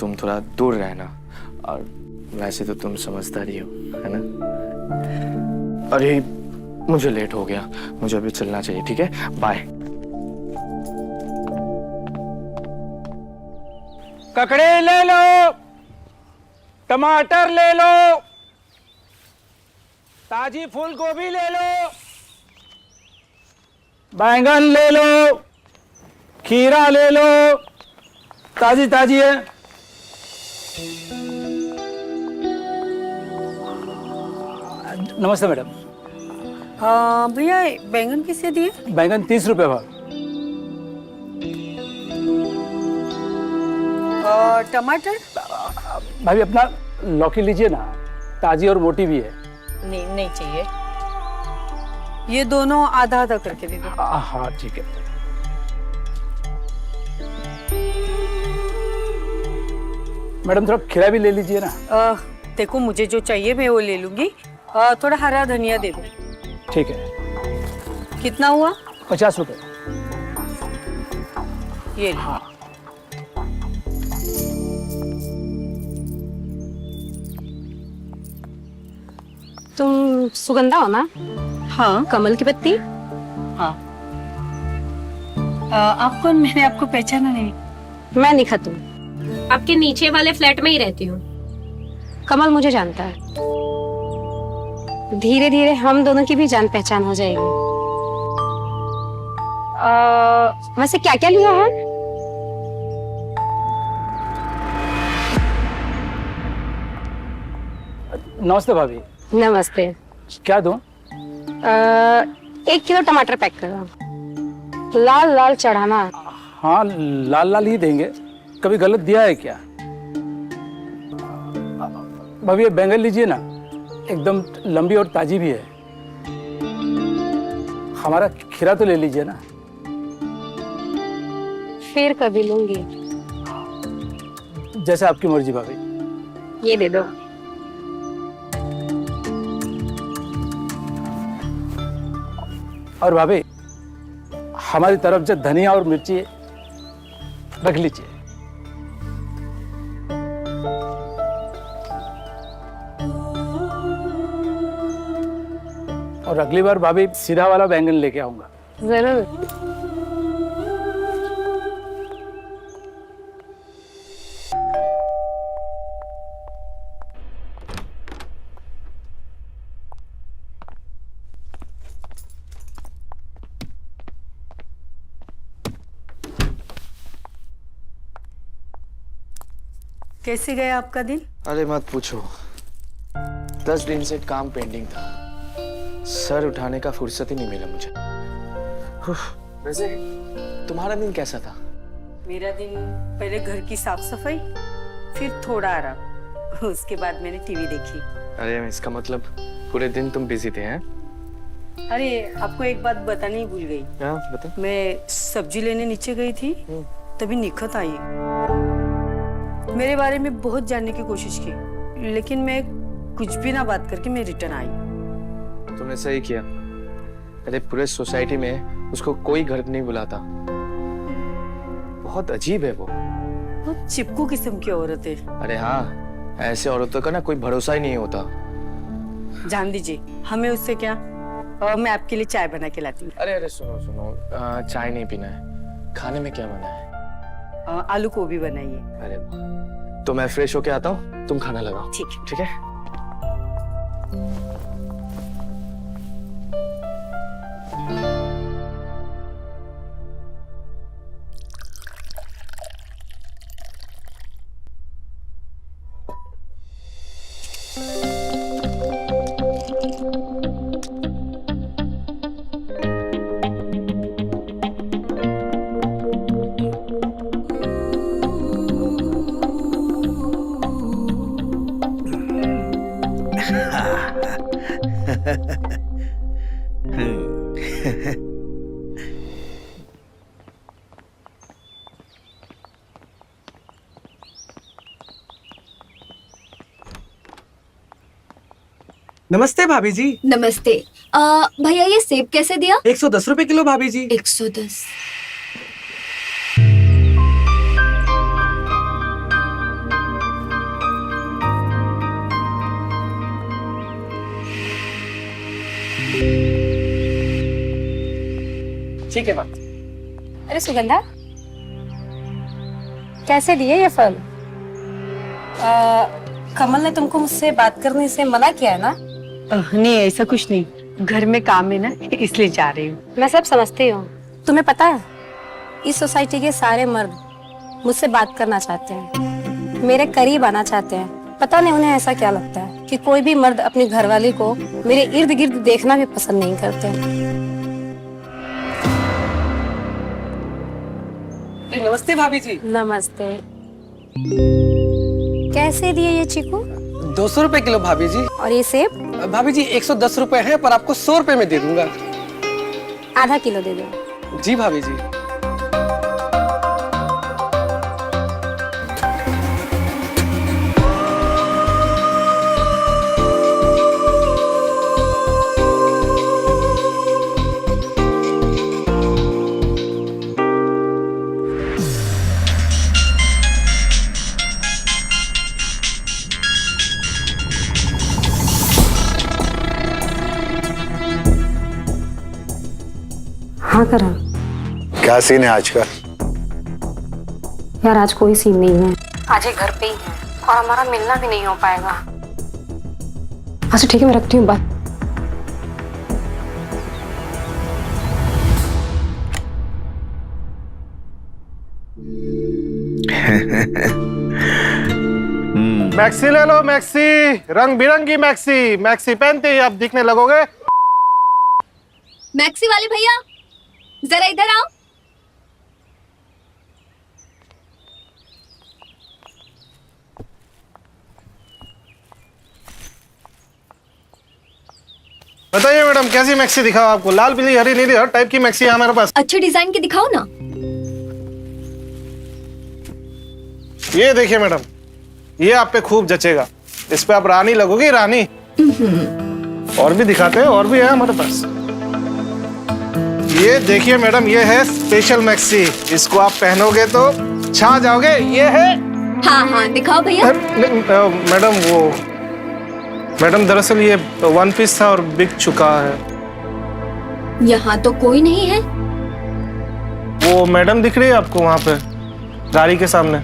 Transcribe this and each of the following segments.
तुम थोड़ा दूर रहना। और वैसे तो तुम समझदारी हो, है ना? अरे मुझे लेट हो गया, मुझे अभी चलना चाहिए। ठीक है, बाय। ककड़ी ले लो, टमाटर ले लो, ताजी फूल गोभी ले लो, बैंगन ले लो, खीरा ले लो, ताजी ताजी है। नमस्ते मैडम। भैया बैंगन किसे दिए? बैंगन 30 रुपए भाव। टमाटर? भाभी अपना लौकी लीजिए ना, ताजी और मोटी भी है। नहीं, नहीं चाहिए। ये दोनों आधा आधा करके दे दो। हाँ ठीक है। मैडम थोड़ा खीरा भी ले लीजिए ना। देखो मुझे जो चाहिए मैं वो ले लूंगी। थोड़ा हरा धनिया दे दो। ठीक है। कितना हुआ? 50 रुपए। ये लो। हाँ। तुम सुगंधा हो ना? हाँ। कमल की पत्ती? हाँ। आप कौन? मैंने आपको पहचाना नहीं। मैं निखा, तुम? आपके नीचे वाले फ्लैट में ही रहती हूँ। कमल मुझे जानता है। धीरे धीरे हम दोनों की भी जान पहचान हो जाएगी। वैसे क्या क्या लिया है? नमस्ते भाभी। नमस्ते। क्या दूं? 1 किलो टमाटर पैक करो। लाल लाल चढ़ाना। हाँ लाल लाल ही देंगे। कभी गलत दिया है क्या? भाभी ये बैंगन लीजिए ना, एकदम लंबी और ताजी भी है। हमारा खीरा तो ले लीजिए ना। फिर कभी लूंगी। जैसे आपकी मर्जी भाभी। ये दे दो। और भाभी हमारी तरफ से धनिया और मिर्ची रख लीजिए। और अगली बार भाभी सीधा वाला बैंगन लेके आऊंगा। जरूर। कैसे गया आपका दिन? अरे मत पूछो, 10 दिन से काम पेंडिंग था। सर उठाने का फुर्सत ही नहीं मिला मुझे। वैसे तुम्हारा दिन कैसा था? मेरा दिन पहले घर की साफ सफाई, फिर थोड़ा आराम, उसके बाद मैंने टीवी देखी। अरे इसका मतलब पूरे दिन तुम बिजी थे हैं? अरे आपको एक बात बतानी ही भूल गई। हाँ बता। मैं सब्जी लेने नीचे गई थी, तभी निखत आई। मेरे बारे में बहुत जानने की कोशिश की, लेकिन मैं कुछ भी ना बात करके मैं रिटर्न आई। तुमने सही किया। अरे पूरे सोसाइटी में उसको कोई घर नहीं बुलाता। बहुत अजीब है वो। बहुत चिपकू किस्म की औरत है। अरे हाँ, ऐसे औरतों का ना कोई भरोसा ही नहीं होता। जान दीजिए, हमें उससे क्या। मैं आपके लिए चाय बना के लाती हूँ। अरे सुनो सुनो, चाय नहीं पीना है। खाने में क्या बना है? आलू गोभी बनाइए। अरे वाह, तो मैं फ्रेश होके आता हूँ, तुम खाना लगाओ। ठीक है। नमस्ते भाभी जी। नमस्ते। भैया ये सेब कैसे दिया? 110 रुपए किलो भाभी जी। 110। ठीक है बात। अरे सुगंधा, कैसे दिए ये फल? कमल ने तुमको मुझसे बात करने से मना किया है ना? नहीं, ऐसा कुछ नहीं, घर में काम है ना, इसलिए जा रही हूँ। मैं सब समझती हूँ। तुम्हें पता है, इस सोसाइटी के सारे मर्द मुझसे बात करना चाहते हैं, मेरे करीब आना चाहते हैं। पता नहीं उन्हें ऐसा क्या लगता है कि कोई भी मर्द अपनी घरवाली को मेरे इर्द गिर्द देखना भी पसंद नहीं करते। नमस्ते भाभी जी। नमस्ते। कैसे दिए ये चीकू? 200 रुपए किलो भाभी जी। और ये सेब? भाभी जी 110 रुपए है, पर आपको 100 रुपए में दे दूंगा। आधा किलो दे दो। जी भाभी जी। हाँ करा। क्या सीन है आज का? यार आज कोई सीन नहीं है, आज ये घर पे ही है और हमारा मिलना भी नहीं हो पाएगा। अच्छा ठीक है, मैं रखती हूँ बात। मैक्सी ले लो, मैक्सी, रंग बिरंगी मैक्सी। मैक्सी पहनते ही आप दिखने लगोगे। मैक्सी वाले भैया, जरा इधर आओ। बताइए मैडम, कैसी मैक्सी दिखाओ आपको? लाल, पीली, हरी, नीली, हर टाइप की मैक्सी है हमारे पास। अच्छे डिजाइन की दिखाओ ना। ये देखिए मैडम, ये आप पे खूब जचेगा। इस पे आप रानी लगोगी, रानी। और भी दिखाते हैं, और भी है हमारे पास। ये देखिए मैडम, ये है स्पेशल मैक्सी। इसको आप पहनोगे तो छा जाओगे। ये है। हाँ हाँ दिखाओ भैया। मैडम मैडम दरअसल ये वन पीस था और बिक चुका है। यहाँ तो कोई नहीं है। वो मैडम दिख रही है आपको वहां पे गाड़ी के सामने?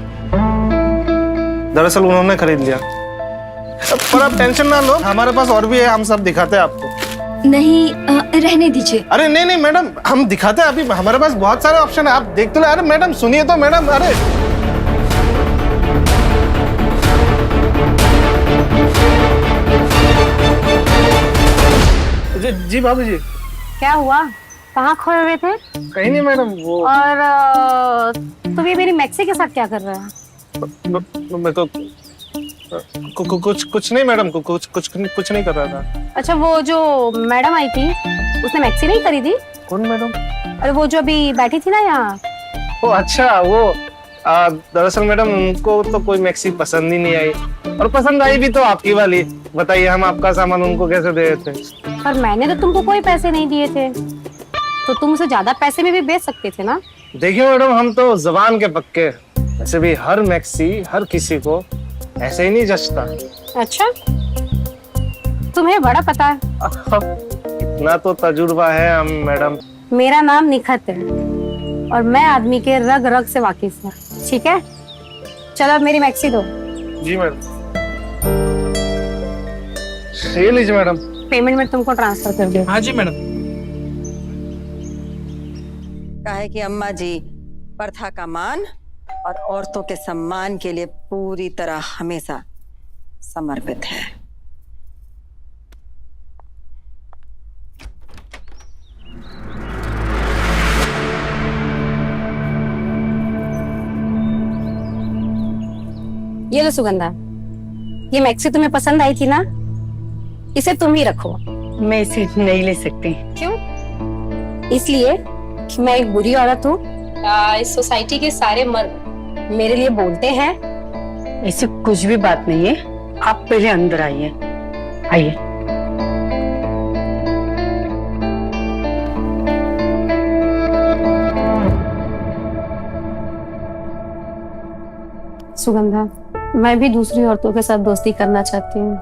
दरअसल उन्होंने खरीद लिया। पर आप टेंशन ना लो, हमारे पास और भी है, हम सब दिखाते हैं आपको। नहीं रहने दीजिए। अरे नहीं नहीं मैडम, हम दिखाते हैं। अभी हमारे पास बहुत सारे ऑप्शन है, आप देख तो ले। अरे मैडम सुनिए तो मैडम। अरे जी भाभी जी। क्या हुआ? कहाँ खोए हुए थे? कहीं नहीं मैडम। वो और तुम ये मेरी मैक्सी के साथ क्या कर रहे हो? मैं तो कुछ नहीं मैडम, कुछ नहीं कर रहा था। अच्छा, वो जो मैडम आई थी उसने मैक्सी नहीं खरीदी? कौन मैडम? अरे वो जो अभी बैठी थी ना यहाँ। ओ अच्छा, वो दरअसल मैडम उनको तो कोई मैक्सी पसंद ही नहीं आई, और पसंद आई भी तो आपकी वाली। बताइए हम आपका सामान उनको कैसे दे देते? पर मैंने तो तुमको कोई पैसे नहीं दिए थे, तो तुम उसे ज्यादा पैसे में भी बेच सकते थे ना। देखिए मैडम, हम तो जबान के पक्के। वैसे भी हर मैक्सी हर किसी को ऐसे ही नहीं जचता। अच्छा, तुम्हें बड़ा पता है। इतना तो तजुर्बा है हम मैडम। मेरा नाम निखत है और मैं आदमी के रग रग से वाकिफ हूँ। ठीक है, चलो अब मेरी मैक्सी दो। जी मैडम। ये लीजिए मैडम। पेमेंट में तुमको ट्रांसफर कर दिया। हाँ जी मैडम। काहे कि अम्मा जी प्रथा का मान और औरतों के सम्मान के लिए पूरी तरह हमेशा समर्पित है। ये लो सुगंधा, ये मैक्सी तुम्हें पसंद आई थी ना, इसे तुम ही रखो। मैं इसे नहीं ले सकती। क्यों? इसलिए कि मैं एक बुरी औरत हूँ। इस सोसाइटी के सारे मर्द मेरे लिए बोलते हैं। ऐसी कुछ भी बात नहीं है, आप पहले अंदर आइए। आइए। सुगंधा, मैं भी दूसरी औरतों के साथ दोस्ती करना चाहती हूँ,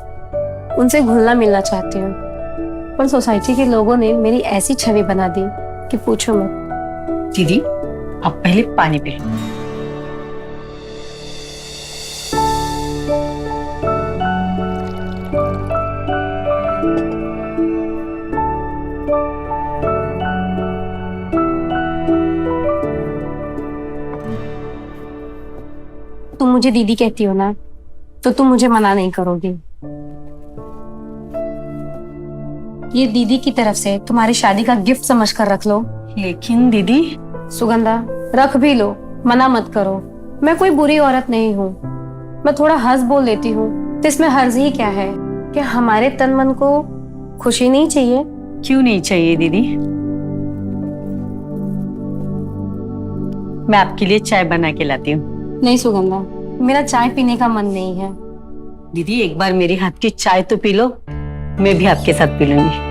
उनसे घुलना मिलना चाहती हूँ, पर सोसाइटी के लोगों ने मेरी ऐसी छवि बना दी कि पूछो मत। दीदी आप पहले पानी पे। तुम मुझे दीदी कहती हो ना, तो तुम मुझे मना नहीं करोगी। ये दीदी की तरफ से तुम्हारी शादी का गिफ्ट समझकर रख लो। लेकिन दीदी सुगंधा, रख भी लो, मना मत करो। मैं कोई बुरी औरत नहीं हूँ। मैं थोड़ा हंस बोल लेती हूँ, तो इसमें हर्ज ही क्या है? क्या हमारे तन मन को खुशी नहीं चाहिए? क्यों नहीं चाहिए दीदी? मैं आपके लिए चाय बना के लाती हूँ। नहीं सुगंधा, मेरा चाय पीने का मन नहीं है। दीदी एक बार मेरे हाथ की चाय तो पी लो, मैं भी आपके साथ पी लूंगी।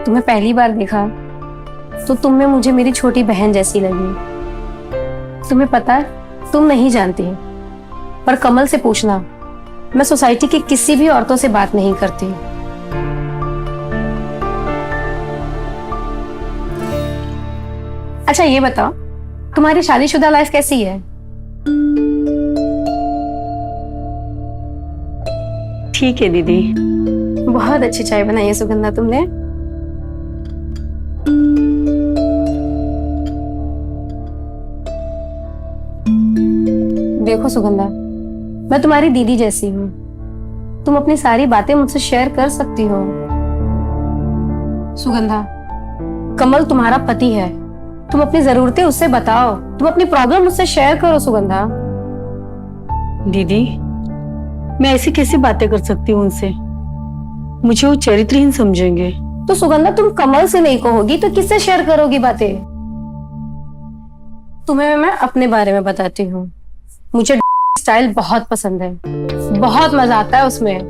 तुम्हें पहली बार देखा तो तुम में मुझे मेरी छोटी बहन जैसी लगी। तुम्हें पता है, तुम नहीं जानती, पर कमल से पूछना, मैं सोसाइटी की किसी भी औरतों से बात नहीं करती। अच्छा ये बताओ, तुम्हारी शादीशुदा लाइफ कैसी है? ठीक है दीदी। बहुत अच्छी चाय बनाई है सुगंधा तुमने। देखो सुगंधा, मैं तुम्हारी दीदी जैसी हूँ। तुम अपनी सारी बातें मुझसे शेयर कर सकती हो। सुगंधा, कमल तुम्हारा पति है। तुम अपनी जरूरतें उससे बताओ, तुम अपनी प्रॉब्लम मुझसे शेयर करो सुगंधा। दीदी मैं ऐसी कैसी बातें कर सकती हूँ उनसे? मुझे वो चरित्रहीन समझेंगे। तो सुगंधा, तुम कमल से नहीं कहोगी तो किससे शेयर करोगी बातें? तुम्हें मैं अपने बारे में बताती हूँ। मुझे स्टाइल बहुत पसंद है, बहुत मजा आता है उसमें।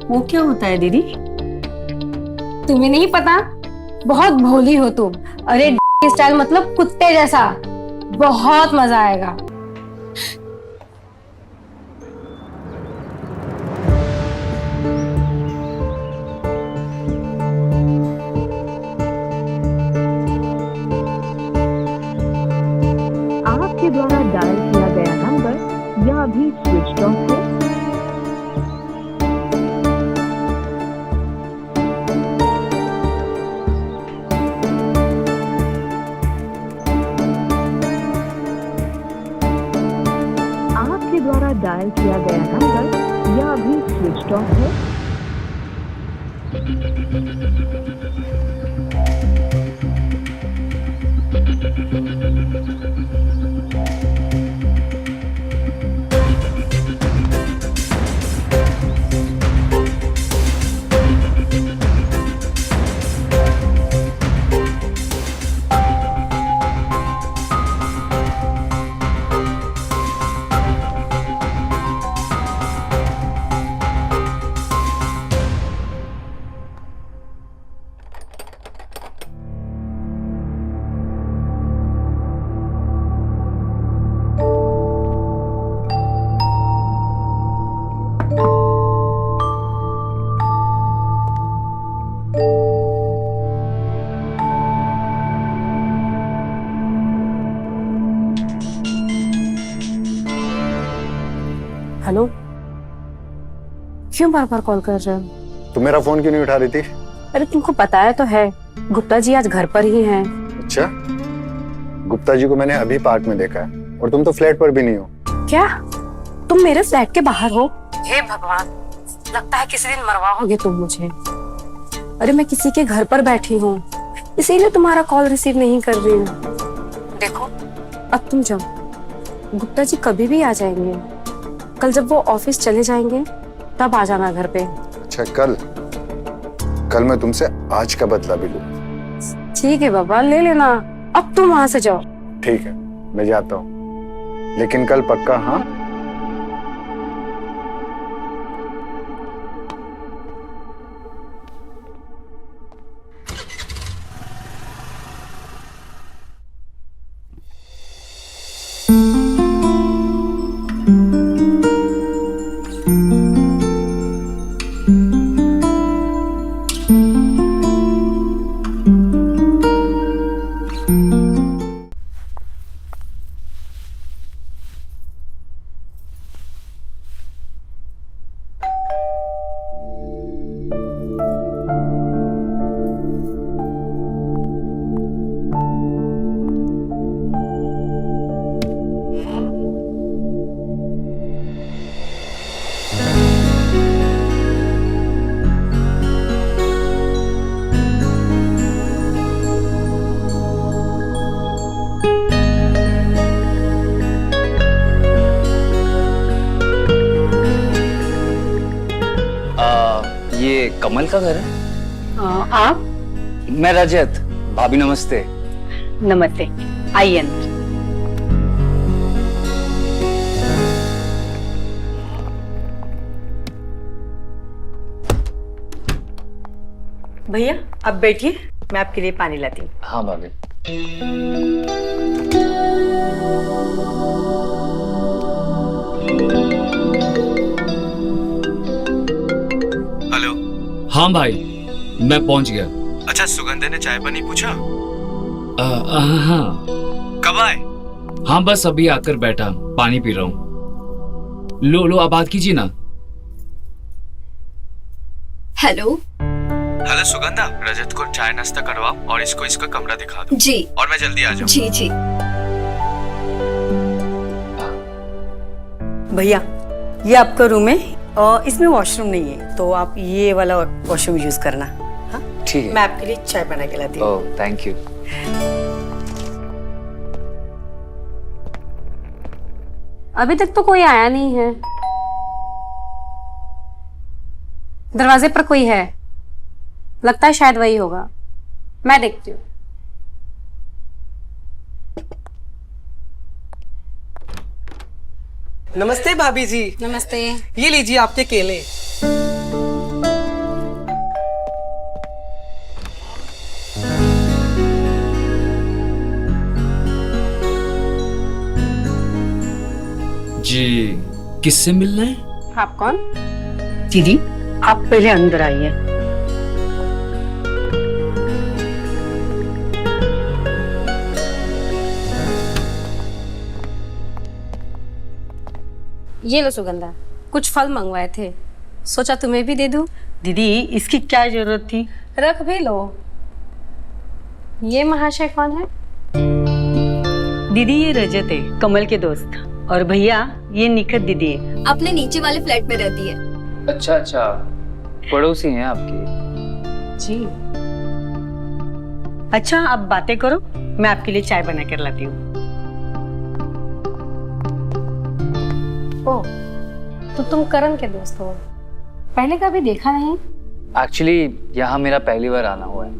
वो क्या होता है दीदी? तुम्हें नहीं पता? बहुत भोली हो तुम। अरे स्टाइल मतलब कुत्ते जैसा। बहुत मजा आएगा। आपके द्वारा डायल किया गया नंबर या अभी स्विच ऑफ है। आपके द्वारा डायल किया गया नंबर या अभी स्विच ऑफ है। हेलो, क्यों बार बार कॉल कर रहे हो? तुम मेरा फोन क्यों नहीं उठा रही थी? अरे तुमको पता तो है, गुप्ता जी आज घर पर ही हैं। अच्छा, गुप्ता जी को मैंने अभी पार्क में देखा है और तुम तो फ्लैट पर भी नहीं हो। क्या तुम मेरे फ्लैट के बाहर हो? हे भगवान, लगता है किसी दिन मरवाओगे तुम मुझे। अरे मैं किसी के घर पर बैठी हूँ, इसीलिए तुम्हारा कॉल रिसीव नहीं कर रही हूँ। देखो अब तुम जाओ, गुप्ता जी कभी भी आ जाएंगे। कल जब वो ऑफिस चले जाएंगे तब आ जाना घर पे। अच्छा, कल मैं तुमसे आज का बदला भी लूं। ठीक है बाबा, ले लेना। अब तुम वहां से जाओ। ठीक है, मैं जाता हूँ, लेकिन कल पक्का। हाँ, ये कमल का घर है? आप? मैं रजत। भाभी नमस्ते। नमस्ते, आइए अंदर। भैया आप बैठिए, मैं आपके लिए पानी लाती हूँ। हाँ भाभी। हेलो। हाँ भाई, मैं पहुंच गया। अच्छा, सुगंधा ने चाय पानी पूछा? हाँ। कब आए? हाँ बस अभी आकर बैठा, पानी पी रहा हूँ। लो आप बात कीजिए ना। हेलो। हेलो सुगंधा, रजत को चाय नाश्ता करवाओ और इसको इसका कमरा दिखा दो। जी। और मैं जल्दी आ जाऊँ। जी जी। भैया ये आपका रूम है और इसमें वॉशरूम नहीं है, तो आप ये वाला वॉशरूम यूज करना। हाँ ठीक है। मैं आपके लिए चाय बना के लाती हूँ। Oh thank you. अभी तक तो कोई आया नहीं है। दरवाजे पर कोई है, लगता है शायद वही होगा। मैं देखती हूँ। नमस्ते भाभी जी। नमस्ते। ये लीजिए आपके केले। जी, किससे मिलना है? आप कौन? दीदी आप पहले अंदर आइए। ये लो सुगंधा, कुछ फल मंगवाए थे, सोचा तुम्हें भी दे दूं। दीदी इसकी क्या जरूरत थी? रख भी लो। ये महाशय कौन है? दीदी ये रजत है, कमल के दोस्त। और भैया ये निखत दीदी है। अपने नीचे वाले फ्लैट में रहती है। अच्छा, पड़ोसी हैं आपकी? जी। अच्छा आप बातें करो, मैं आपके लिए चाय बना कर लाती हूँ। ओह, तो तुम करण के दोस्त हो? पहले कभी देखा नहीं। एक्चुअली यहाँ मेरा पहली बार आना हुआ है।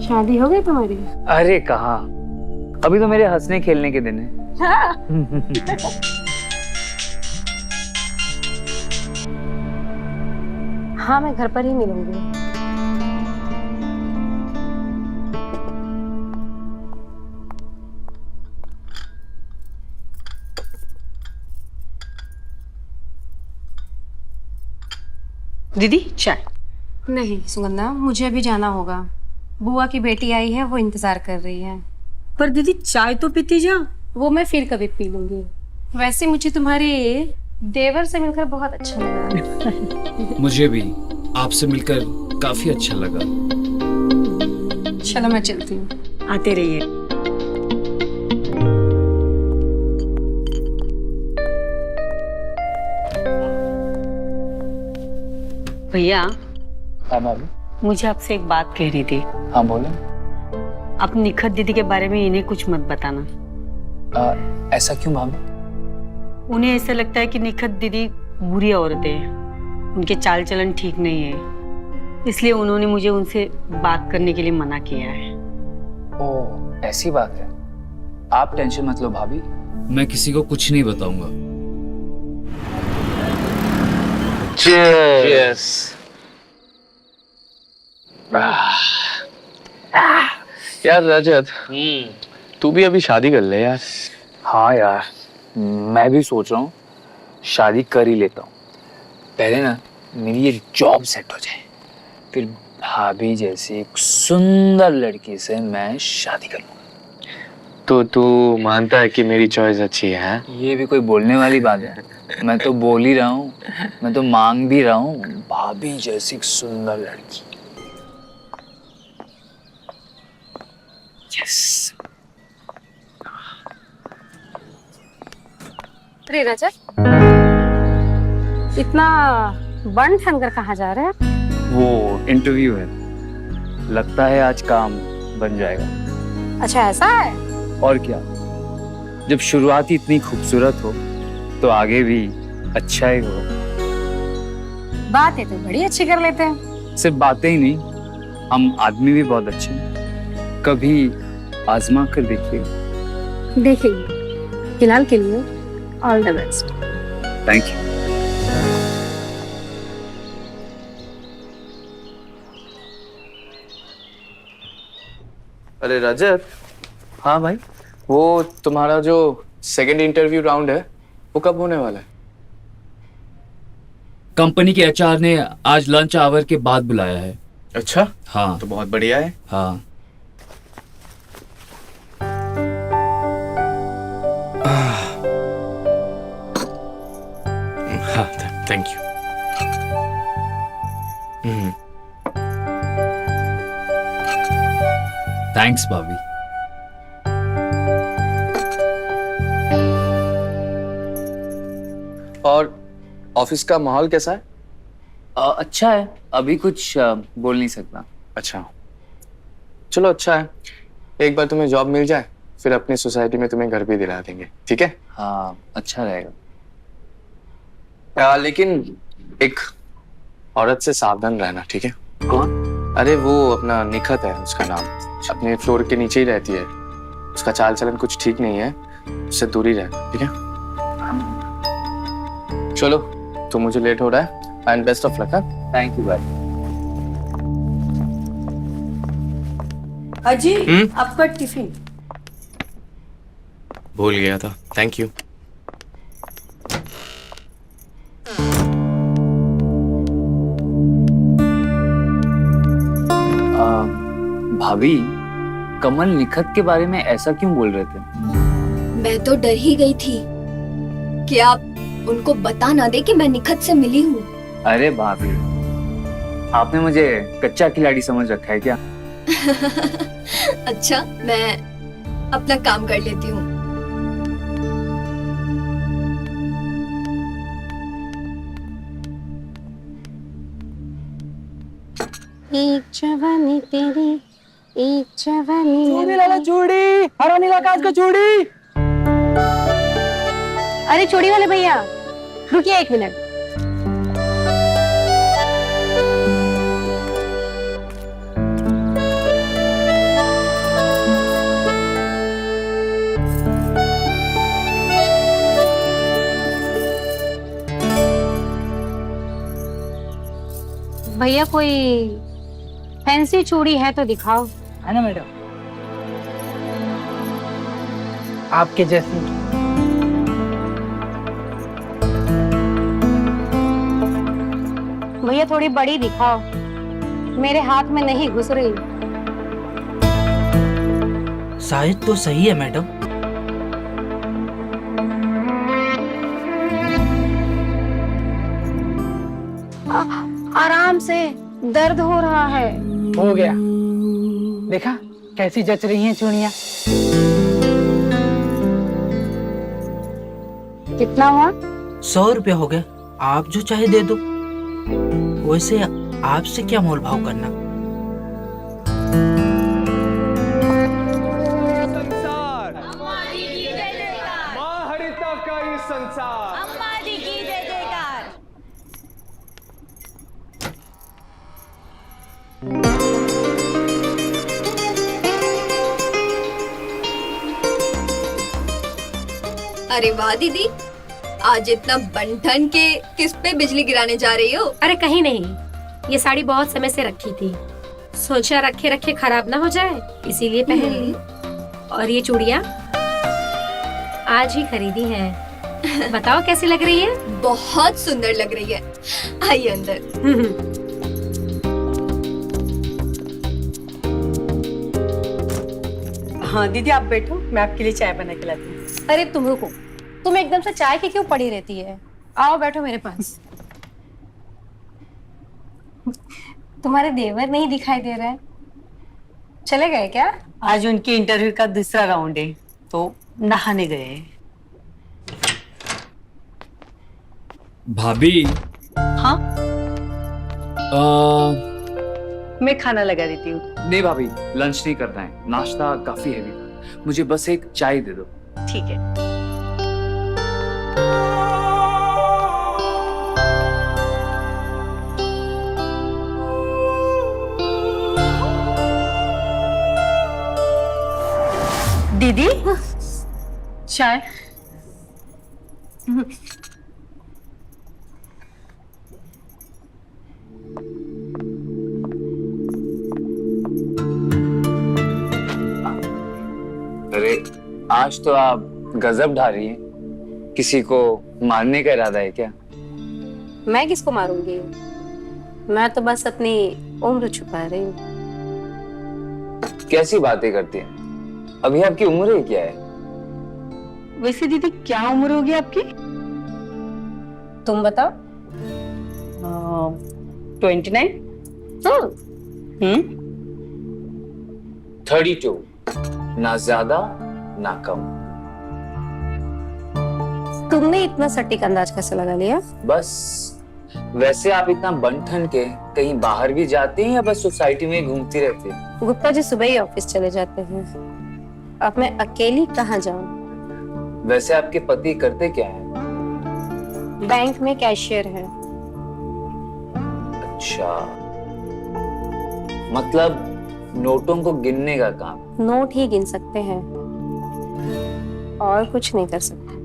शादी हो गई तुम्हारी? अरे कहाँ, अभी तो मेरे हंसने खेलने के दिन है। हाँ। हाँ मैं घर पर ही मिलूंगी। दीदी चाय? नहीं सुगंधा, मुझे अभी जाना होगा। बुआ की बेटी आई है, वो इंतजार कर रही है। पर दीदी चाय तो पीती जा। वो मैं फिर कभी पी लूंगी। वैसे मुझे तुम्हारे देवर से मिलकर बहुत अच्छा लगा। मुझे भी आपसे मिलकर काफी अच्छा लगा। चलो मैं चलती हूँ। आते रहिए। भैया। हाँ भाभी। मुझे आपसे एक बात कहनी थी। हाँ बोले। आप निखत दीदी के बारे में इन्हें कुछ मत बताना। ऐसा क्यों भाभी? उन्हें ऐसा लगता है कि निखत दीदी बुरी औरत है, उनके चाल चलन ठीक नहीं है, इसलिए उन्होंने मुझे उनसे बात करने के लिए मना किया है। ओह, ऐसी बात है। आप टेंशन मत लो भाभी। मैं किसी को कुछ नहीं बताऊंगा। Cheers. यार रजत, तू भी अभी शादी कर ले यार। हाँ यार, मैं भी सोच रहा हूँ शादी कर ही लेता हूँ। पहले ना मेरी ये जॉब सेट हो जाए, फिर भाभी जैसी एक सुंदर लड़की से मैं शादी करूँगा। तो तू मानता है कि मेरी चॉइस अच्छी है? ये भी कोई बोलने वाली बात है? मैं तो बोल ही रहा हूँ, मैं तो मांग भी रहा हूँ, भाभी जैसी एक सुंदर लड़की। यस। अरे रजत, इतना बन ठन कर कहाँ जा रहे हैं? वो इंटरव्यू है, लगता है आज काम बन जाएगा। अच्छा ऐसा है? और क्या, जब शुरुआत ही इतनी खूबसूरत हो तो आगे भी अच्छा ही हो। बातें तो बड़ी अच्छी कर लेते हैं। सिर्फ बातें ही नहीं, हम आदमी भी बहुत अच्छे हैं। कभी आजमा कर देखिए। देखेंगे। फिलहाल के लिए all the best. Thank you. अरे रजत। हाँ भाई, वो तुम्हारा जो सेकंड इंटरव्यू राउंड है वो कब होने वाला है? कंपनी के एचआर ने आज लंच आवर के बाद बुलाया है। अच्छा, हाँ। तो बहुत बढ़िया है। हाँ। हाँ, थैंक यू। थैंक्स भाभी। और ऑफिस का माहौल कैसा है? अच्छा है, अभी कुछ बोल नहीं सकता। अच्छा, चलो अच्छा है। एक बार तुम्हें जॉब मिल जाए फिर अपनी सोसाइटी में तुम्हें घर भी दिला देंगे, ठीक है? हाँ, अच्छा रहेगा। लेकिन एक औरत से सावधान रहना, ठीक है? कौन? अरे वो अपना निखत है उसका नाम, अपने फ्लोर के नीचे ही रहती है। उसका चाल चलन कुछ ठीक नहीं है, उससे दूरी रहना, ठीक है? चलो, तो मुझे लेट हो रहा है and best of luck. Thank you भाई। अजी, आपका टिफिन। भूल गया था, थैंक यू। भाभी, कमल निखत के बारे में ऐसा क्यों बोल रहे थे? मैं तो डर ही गई थी कि आप उनको बता ना दे कि मैं निखत से मिली हूँ। अरे भाभी, आपने मुझे कच्चा खिलाड़ी समझ रखा है क्या? अच्छा, मैं अपना काम कर लेती हूँ। एक जवानी तेरी, एक जवानी चूड़ी लाला चूड़ी, हरा नीला कांच का चूड़ी। अरे चूड़ी वाले भैया, रुकिए 1 मिनट। भैया कोई फैंसी चूड़ी है तो दिखाओ। है ना मैडम, आपके जैसी। भैया थोड़ी बड़ी दिखाओ, मेरे हाथ में नहीं घुस रही। साइज तो सही है मैडम। आराम से, दर्द हो रहा है। हो गया, देखा कैसी जच रही हैं चूड़ियाँ। कितना हुआ? 100 रुपया हो गया, आप जो चाहे दे दो। वैसे आपसे क्या मोल भाव करना। संसार माँ हरिता का ये संसार। अम्मा जी की जय जयकार। अरे वाह दीदी, आज इतना बंठन के किस पे बिजली गिराने जा रही हो? अरे कहीं नहीं, ये साड़ी बहुत समय से रखी थी, सोचा रखे रखे खराब ना हो जाए, इसीलिए पहन ली। और ये चूड़ियाँ आज ही खरीदी हैं। बताओ कैसी लग रही है? बहुत सुंदर लग रही है। आइए अंदर। हाँ दीदी आप बैठो, मैं आपके लिए चाय बना के लाती हूँ। अरे तुम रुको, तुम एकदम से चाय की क्यों पड़ी रहती है? आओ बैठो मेरे पास। तुम्हारे देवर नहीं दिखाई दे रहे हैं, चले गए क्या? आज उनके इंटरव्यू का दूसरा राउंड है तो नहाने गए हैं। भाभी। हाँ मैं खाना लगा देती हूँ। नहीं भाभी, लंच नहीं करना है, नाश्ता काफी हैवी था, मुझे बस एक चाय दे दो। ठीक है। दीदी चाय। अरे आज तो आप गजब ढा रही हैं, किसी को मारने का इरादा है क्या? मैं किसको मारूंगी? मैं तो बस अपनी उम्र छुपा रही हूँ। कैसी बातें करती हैं? अभी आपकी उम्र ही क्या है? वैसे दीदी क्या उम्र होगी आपकी? तुम बताओ। 29। 32, ना ज्यादा ना कम। तुमने इतना सटीक अंदाज कैसे लगा लिया? बस वैसे आप इतना बंठन के कहीं बाहर भी जाते हैं या बस सोसाइटी में घूमती रहती हैं? गुप्ता जी सुबह ही ऑफिस चले जाते हैं, अब मैं अकेली कहाँ जाऊँ? वैसे आपके पति करते क्या हैं? बैंक में कैशियर है। अच्छा, मतलब नोटों को गिनने का काम? नोट ही गिन सकते हैं और कुछ नहीं कर सकते।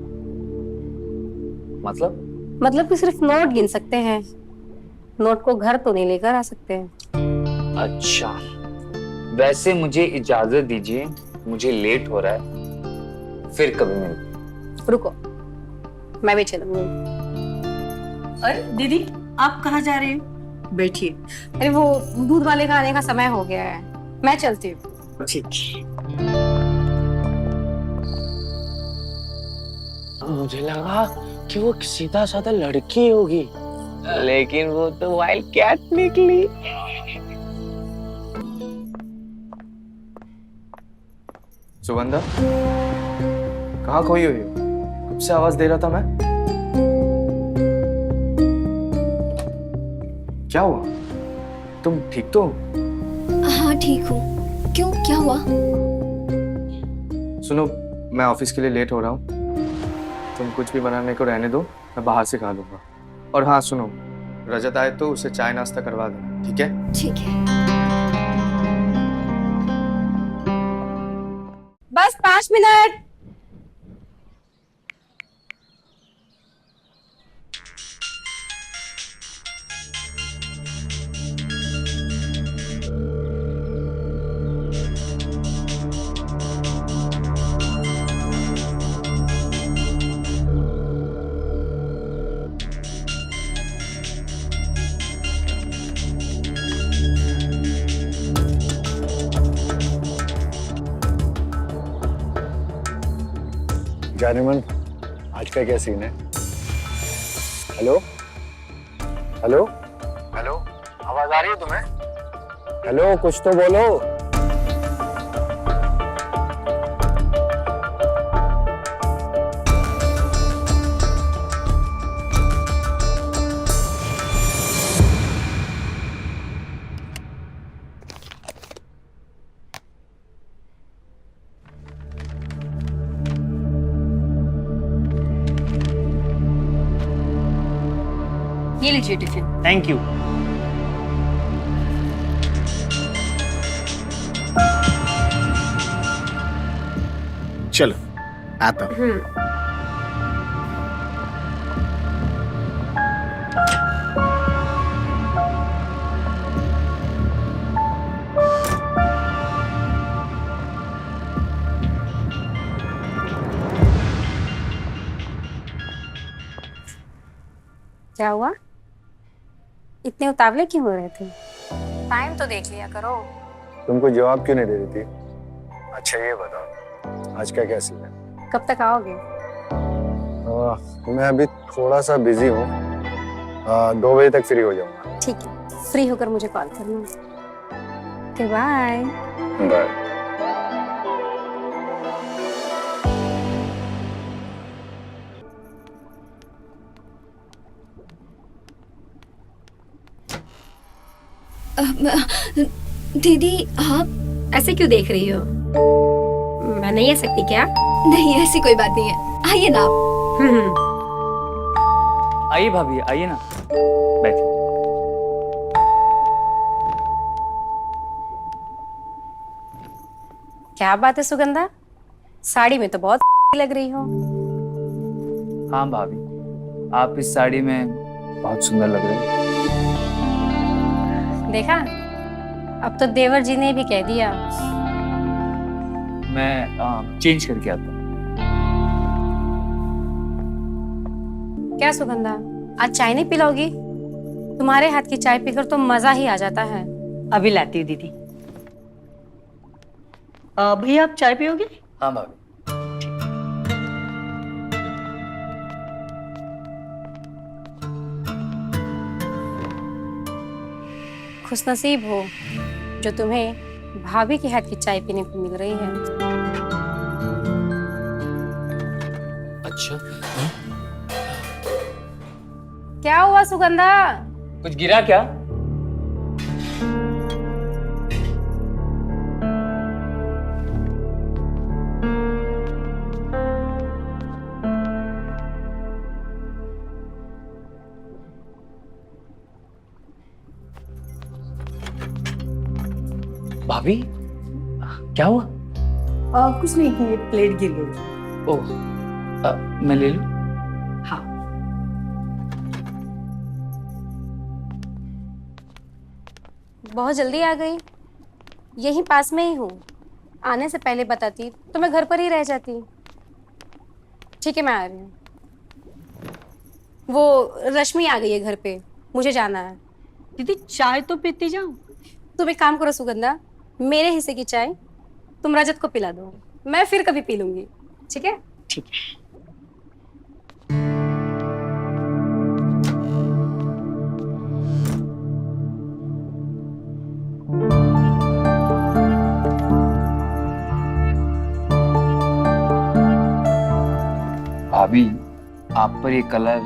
मतलब कि सिर्फ नोट गिन सकते हैं, नोट को घर तो नहीं लेकर आ सकते हैं। अच्छा, वैसे मुझे इजाजत दीजिए, मुझे लेट हो रहा है, फिर कभी मिलते। रुको, मैं भी चलूंगी। अरे दीदी आप कहाँ जा रहे हो? बैठिए। अरे वो दूध वाले का आने का समय हो गया है, मैं चलती हूँ। ठीक। मुझे लगा कि वो सीधा साधा लड़की होगी, लेकिन वो तो वाइल्ड कैट निकली। सुगंधा कहाँ खोई हुई हो? कब से आवाज दे रहा था मैं। क्या हुआ? तुम ठीक तो? हाँ ठीक हूँ। क्यों, क्या हुआ? सुनो, मैं ऑफिस के लिए लेट हो रहा हूँ, तुम कुछ भी बनाने को रहने दो, मैं बाहर से खा लूंगा। और हाँ सुनो, रजत आए तो उसे चाय नाश्ता करवा देना, ठीक है? ठीक है। बस 5 मिनट। जानेमन, आज का क्या सीन है? हेलो हेलो हेलो, आवाज आ रही है तुम्हें? हेलो, कुछ तो बोलो। ये लीजिए टिफिन। Thank you. चलो आता हूँ। क्या हुआ? इतने उतावले क्यों हो रहे थे? टाइम तो देख लिया करो। तुमको जवाब क्यों नहीं दे रही थी? अच्छा ये बताओ, आज का क्या सीन है? कब तक आओगे? मैं अभी थोड़ा सा बिजी हूँ, 2 बजे तक फ्री हो जाऊंगा। ठीक है, फ्री होकर मुझे कॉल करना। Okay bye. बाय। दीदी आप ऐसे क्यों देख रही हो? मैं नहीं आ सकती क्या? नहीं, ऐसी कोई बात नहीं है, आइए ना आप। आइए भाभी, आइए ना, बैठिए। क्या बात है सुगंधा, साड़ी में तो बहुत लग रही हो। हाँ भाभी, आप इस साड़ी में बहुत सुंदर लग रहे हैं। देखा, अब तो देवर जी ने भी कह दिया। मैं चेंज करके आता हूँ। क्या सुगंधा, आज चाय नहीं पिलाओगी? तुम्हारे हाथ की चाय पीकर तो मजा ही आ जाता है। अभी लाती हूँ दीदी। भैया आप चाय पियोगे? हाँ भाभी। खुशनसीब हो जो तुम्हें भाभी के हाथ की चाय पीने को मिल रही है। अच्छा, क्या हुआ सुगंधा? कुछ गिरा क्या? भाभी, क्या हुआ? कुछ नहीं, ये प्लेट गिर गई। ओह, मैं ले लूं? हाँ। बहुत जल्दी आ गई। यहीं पास में ही हूँ। आने से पहले बताती तो मैं घर पर ही रह जाती। ठीक है, मैं आ रही हूँ। वो रश्मि आ गई है घर पे, मुझे जाना है। दीदी चाय तो पीती जाओ। तुम एक काम करो सुगंधा, मेरे हिस्से की चाय तुम रजत को पिला दो, मैं फिर कभी पी लूंगी। ठीक है? ठीक है। भाभी, आप पर ये कलर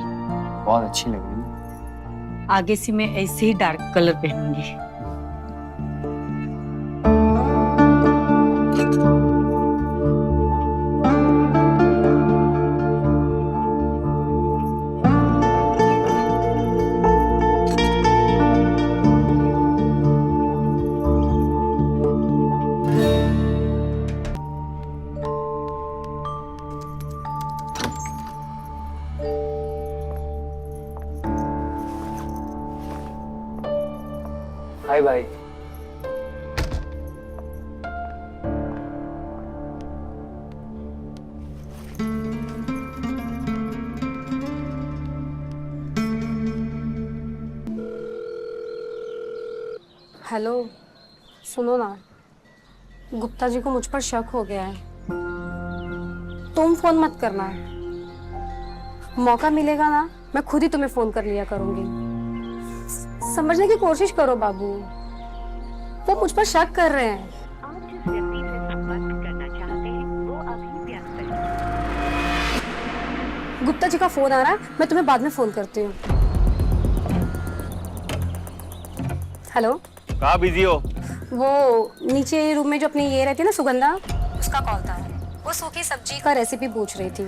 बहुत अच्छी लग रही है। आगे से मैं ऐसे ही डार्क कलर पहनूंगी। हाय भाई। हेलो, सुनो ना, गुप्ता जी को मुझ पर शक हो गया है। तुम फोन मत करना, मौका मिलेगा ना मैं खुद ही तुम्हें फोन कर लिया करूंगी। समझने की कोशिश करो बाबू, वो मुझ पर शक कर रहे हैं। आप जिस व्यक्ति से संपर्क करना चाहते हैं वो अभी व्यस्त है। गुप्ता जी का फोन आ रहा है, मैं तुम्हें बाद में फोन करती हूँ। हेलो, कहाँ बिजी हो? वो नीचे रूम में जो अपनी ये रहती है ना सुगंधा, उसका कॉल था। वो सूखी सब्जी का रेसिपी पूछ रही थी।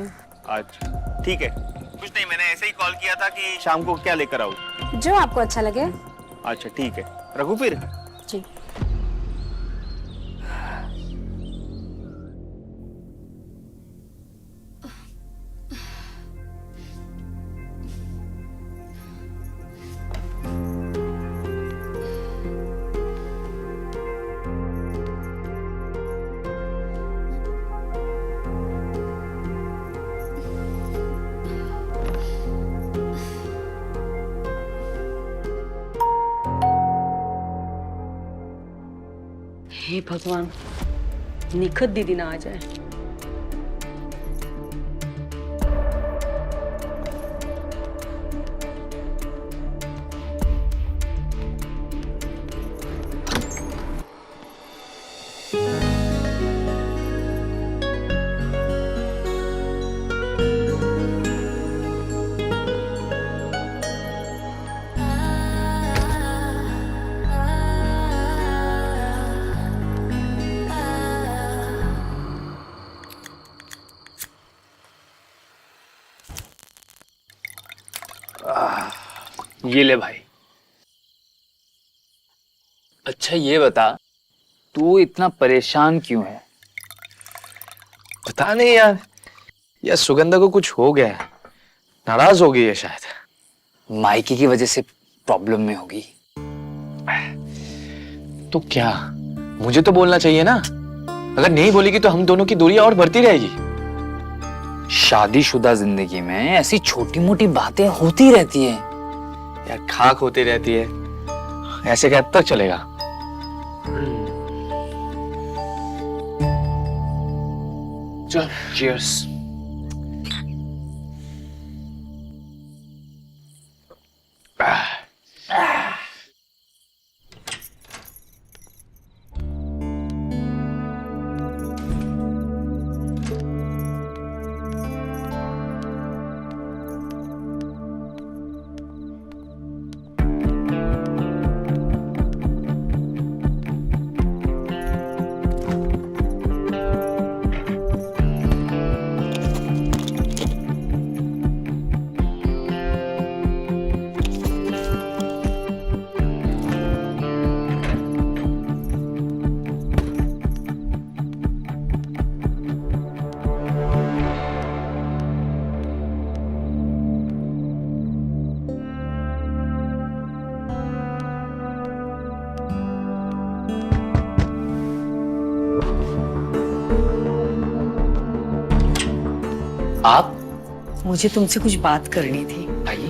अच्छा ठीक है, कुछ नहीं, मैंने ऐसे ही कॉल किया था कि शाम को क्या लेकर आऊँ। जो आपको अच्छा लगे। अच्छा ठीक है, रखूँ फिर? जी। हे भगवान, निखत दीदी ना आ जाए। ये ले भाई। अच्छा ये बता, तू इतना परेशान क्यों है? पता नहीं यार सुगंधा को कुछ हो गया है, नाराज हो गई है शायद। माइकी की वजह से प्रॉब्लम में होगी। तो क्या, मुझे तो बोलना चाहिए ना। अगर नहीं बोलेगी तो हम दोनों की दूरी और बढ़ती रहेगी। शादीशुदा जिंदगी में ऐसी छोटी मोटी बातें होती रहती हैं। यार खाक होती रहती है, ऐसे कब तक चलेगा? चल चीयर्स। आप? मुझे तुमसे कुछ बात करनी थी। आइए।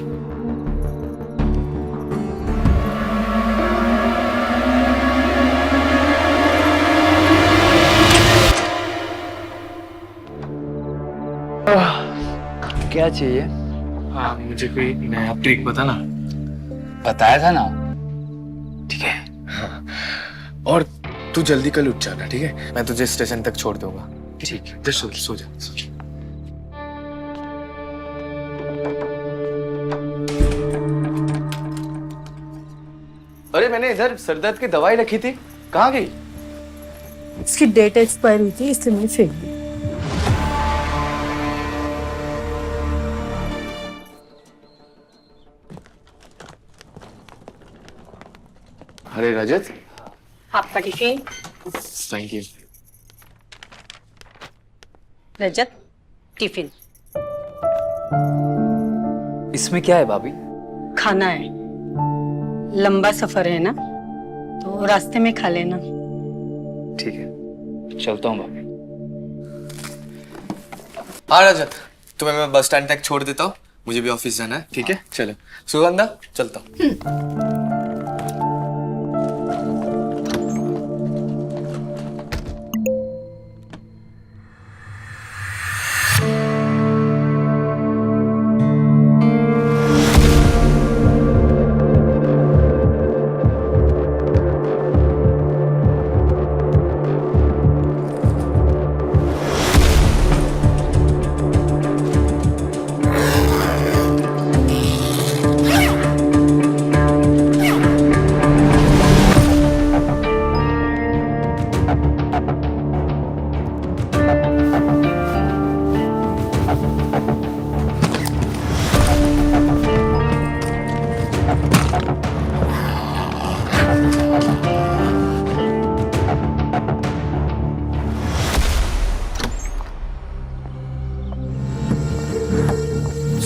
क्या चाहिए? हाँ मुझे कोई नया ट्रिक बता ना। बताया था ना। ठीक है हाँ। और तू जल्दी कल उठ जाना, ठीक है? मैं तुझे स्टेशन तक छोड़ दूंगा। ठीक है, जस्ट सो जा, सो जा। अरे मैंने इधर सरदर्द की दवाई रखी थी, कहाँ गई? इसकी डेट एक्सपायर हुई थी, इसलिए मैंने फेंक दी। अरे रजत, आपका tiffin. Thank you. Rajat, tiffin. इसमें क्या है भाभी? खाना है, लंबा सफर है ना, तो रास्ते में खा लेना। ठीक है, चलता हूँ भाभी। हाँ रजत, तुम्हें मैं बस स्टैंड तक छोड़ देता हूँ, मुझे भी ऑफिस जाना है। ठीक है चलो। सुगंधा चलता हूँ।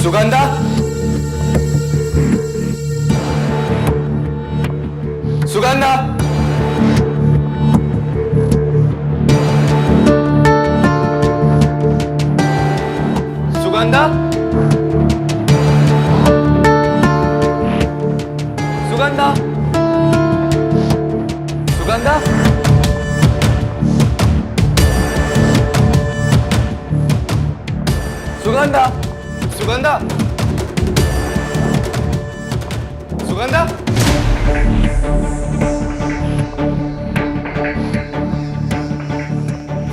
सुगंधा, सुगंधा, सुगंधा, सुगंधा, सुगंधा। सुगंधा सुगंधा सुगंधा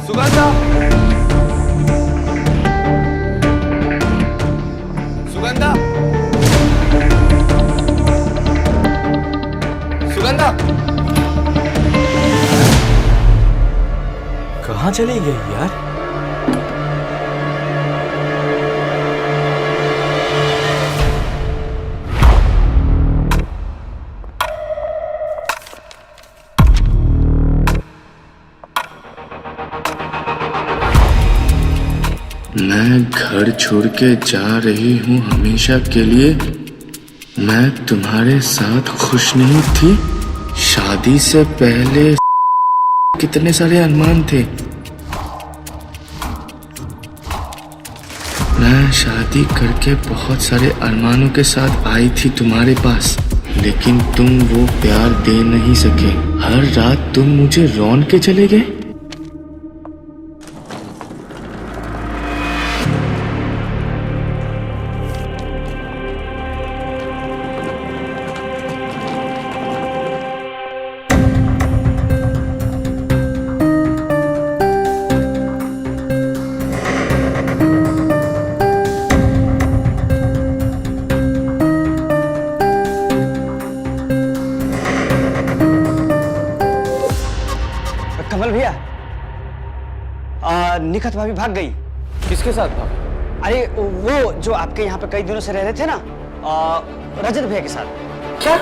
सुगंधा सुगंधा सुगंधा कहाँ चली गई यार? मैं घर छोड़ के जा रही हूँ हमेशा के लिए। मैं तुम्हारे साथ खुश नहीं थी। शादी से पहले कितने सारे अरमान थे। मैं शादी करके बहुत सारे अरमानों के साथ आई थी तुम्हारे पास, लेकिन तुम वो प्यार दे नहीं सके। हर रात तुम मुझे रौन के चले गए। कमल भैया, निखत भाभी भाग गई। किसके साथ भाग? अरे वो जो आपके यहाँ पे कई दिनों से रह रहे थे ना, रजत भैया के साथ। क्या?